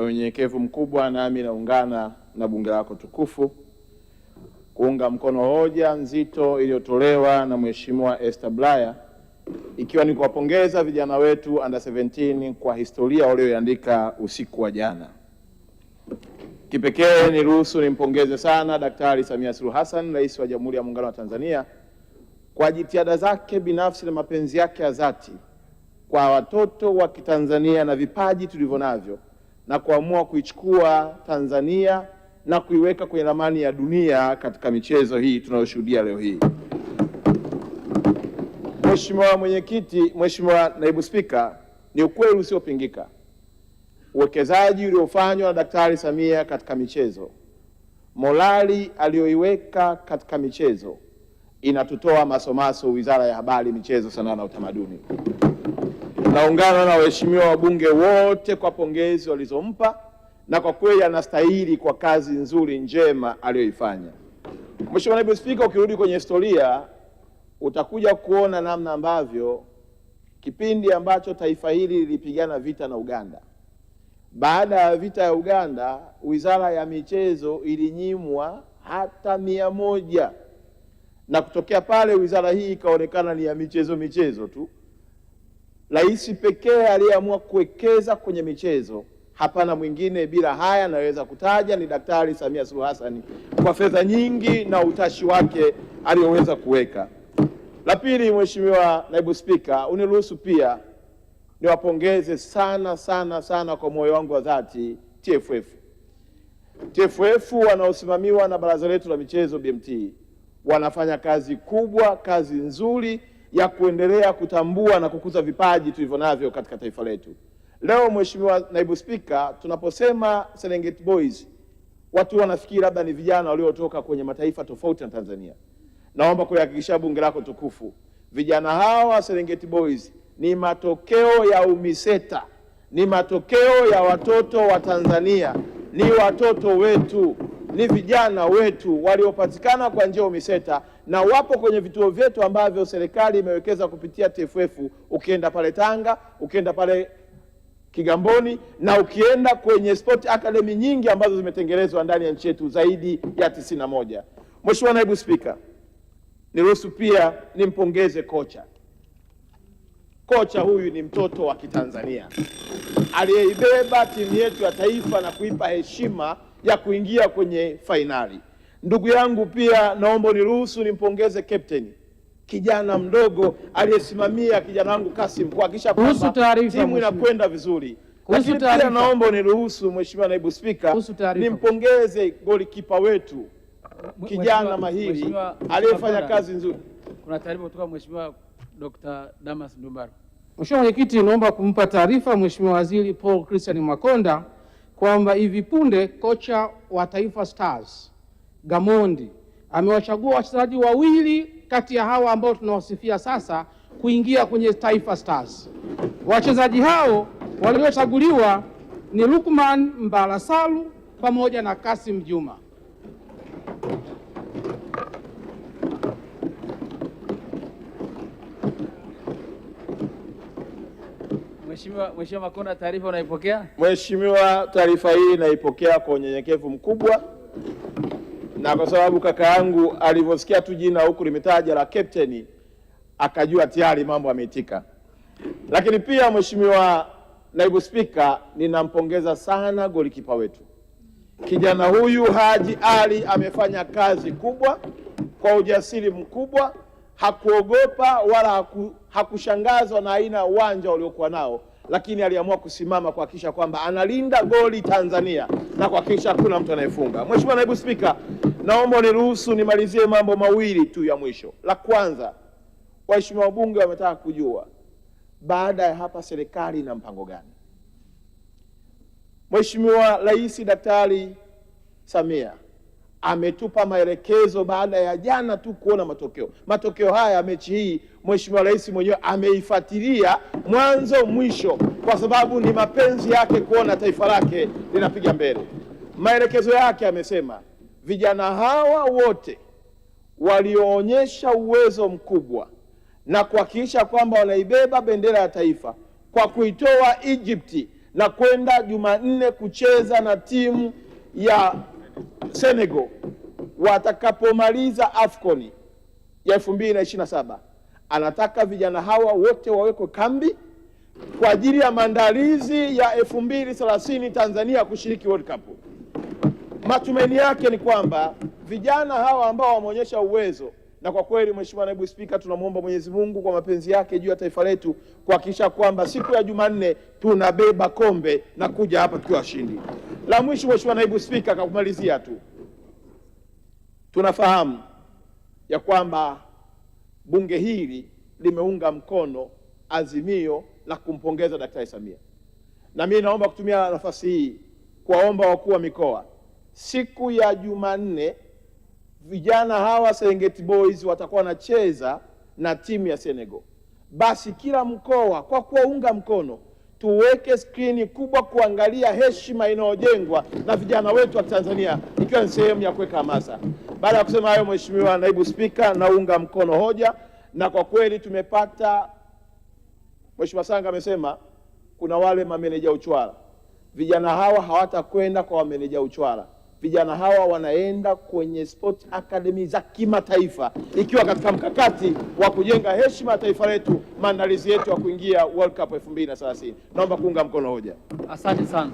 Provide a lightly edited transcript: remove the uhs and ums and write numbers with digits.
Kwa unyenyekevu mkubwa, nami naungana na bunge lako tukufu kuunga mkono hoja nzito iliyotolewa na Mheshimiwa Esther Bulaya, ikiwa ni kuwapongeza vijana wetu under 17 kwa historia walioiandika usiku wa jana. Kipekee niruhusu nimpongeze sana Daktari Samia Suluhu Hassan, Rais wa Jamhuri ya Muungano wa Tanzania, kwa jitihada zake binafsi na mapenzi yake ya dhati kwa watoto wa Kitanzania na vipaji tulivyo navyo, na kuamua kuichukua Tanzania na kuiweka kwenye ramani ya dunia katika michezo hii tunayoshuhudia leo hii. Mheshimiwa Mwenyekiti, Mheshimiwa Naibu Spika, ni ukweli usiopingika uwekezaji uliofanywa na Daktari Samia katika michezo, morali aliyoiweka katika michezo, inatutoa masomaso Wizara ya Habari, Michezo, Sanaa na Utamaduni. Naungana na waheshimiwa wabunge wote kwa pongezi walizompa, na kwa kweli anastahili kwa kazi nzuri njema aliyoifanya. Mheshimiwa Naibu Spika, ukirudi kwenye historia utakuja kuona namna ambavyo kipindi ambacho taifa hili lilipigana vita na Uganda, baada ya vita ya Uganda, Wizara ya Michezo ilinyimwa hata 100, na kutokea pale wizara hii ikaonekana ni ya michezo tu. Rais pekee aliyeamua kuwekeza kwenye michezo, hapana mwingine bila haya naweza kutaja, ni Daktari Samia Suluhu Hassan kwa fedha nyingi na utashi wake aliyoweza kuweka. La pili, Mheshimiwa Naibu Spika, uniruhusu pia niwapongeze sana kwa moyo wangu wa dhati TFF wanaosimamiwa na baraza letu la michezo BMT. Wanafanya kazi kubwa, kazi nzuri ya kuendelea kutambua na kukuza vipaji tulivyo navyo katika taifa letu. Leo Mheshimiwa Naibu Spika, tunaposema Serengeti Boys, watu wanafikiri labda ni vijana waliotoka kwenye mataifa tofauti na Tanzania. Naomba kuhakikisha bunge lako tukufu, vijana hawa Serengeti Boys ni matokeo ya UMISETA, ni matokeo ya watoto wa Tanzania, ni watoto wetu, ni vijana wetu waliopatikana kwa njia ya UMISETA, na wapo kwenye vituo vyetu ambavyo serikali imewekeza kupitia TFF. Ukienda pale Tanga, ukienda pale Kigamboni, na ukienda kwenye sport academy nyingi ambazo zimetengenezwa ndani ya nchi yetu zaidi ya 91. Mheshimiwa Naibu Spika, niruhusu pia nimpongeze kocha. Kocha huyu ni mtoto wa Kitanzania aliyeibeba timu yetu ya taifa na kuipa heshima ya kuingia kwenye fainali. Ndugu yangu pia naomba niruhusu nimpongeze captain, kijana mdogo aliyesimamia kijana wangu Kasim kuhakikisha kwamba timu inakwenda vizuri. Lakini pia naomba niruhusu Mheshimiwa Naibu Spika nimpongeze golikipa wetu kijana mahiri aliyefanya kazi nzuri. Kuna taarifa kutoka Mheshimiwa Dr. Damas Ndumbaro. Mheshimiwa Mwenyekiti, naomba kumpa taarifa Mheshimiwa Waziri Paul Christian Makonda kwamba hivi punde kocha wa Taifa Stars Gamondi amewachagua wachezaji wawili kati ya hawa ambao tunawasifia sasa kuingia kwenye Taifa Stars. Wachezaji hao waliochaguliwa ni Lukman Mbalasalu pamoja na Kasim Juma. Mheshimiwa Makonda, taarifa unaipokea? Mheshimiwa, taarifa hii naipokea kwa unyenyekevu mkubwa, na kwa sababu kaka yangu alivyosikia tu jina huku limetaja la captain akajua tayari mambo ameitika. Lakini pia Mheshimiwa Naibu Spika, ninampongeza sana golikipa wetu. Kijana huyu Haji Ali amefanya kazi kubwa kwa ujasiri mkubwa, hakuogopa wala hakushangazwa na aina ya uwanja uliokuwa nao, lakini aliamua kusimama kuhakikisha kwamba analinda goli Tanzania na kuhakikisha hakuna mtu anayefunga. Mheshimiwa Naibu Spika, naomba niruhusu nimalizie mambo mawili tu ya mwisho. La kwanza, waheshimiwa wabunge wametaka kujua baada ya hapa serikali ina mpango gani. Mheshimiwa Rais Daktari Samia ametupa maelekezo baada ya jana tu kuona matokeo haya ya mechi hii. Mheshimiwa Rais mwenyewe ameifuatilia mwanzo mwisho, kwa sababu ni mapenzi yake kuona taifa lake linapiga mbele. Maelekezo yake amesema vijana hawa wote walioonyesha uwezo mkubwa na kuhakikisha kwamba wanaibeba bendera ya taifa kwa kuitoa Egypt na kwenda Jumanne kucheza na timu ya Senegal watakapomaliza AFCON ya 2027. Anataka vijana hawa wote wawekwe kambi kwa ajili ya maandalizi ya 2030 Tanzania kushiriki World Cup. Matumaini yake ni kwamba vijana hawa ambao wameonyesha uwezo, na kwa kweli Mheshimiwa Naibu Spika, tunamwomba Mwenyezi Mungu kwa mapenzi yake juu ya taifa letu kuhakikisha kwamba siku ya Jumanne tunabeba kombe na kuja hapa tukiwa washindi. La mwisho, Mheshimiwa Naibu Spika, kwa kumalizia tu, tunafahamu ya kwamba bunge hili limeunga mkono azimio la kumpongeza Daktari Samia, na mimi naomba kutumia nafasi hii kuwaomba wakuu wa mikoa, siku ya Jumanne vijana hawa Serengeti Boys watakuwa wanacheza na timu ya Senegal. Basi kila mkoa kwa kuwaunga mkono tuweke skrini kubwa kuangalia heshima inayojengwa na vijana wetu wa Tanzania, ikiwa ni sehemu ya kuweka hamasa. Baada ya kusema hayo, Mheshimiwa Naibu Spika, naunga mkono hoja, na kwa kweli tumepata, Mheshimiwa Sanga amesema kuna wale mameneja uchwara. Vijana hawa hawatakwenda kwa wameneja uchwara. Vijana hawa wanaenda kwenye sport academy za kimataifa, ikiwa katika mkakati wa kujenga heshima ya taifa letu, maandalizi yetu ya kuingia World Cup 2030. Naomba kuunga mkono hoja. Asante sana.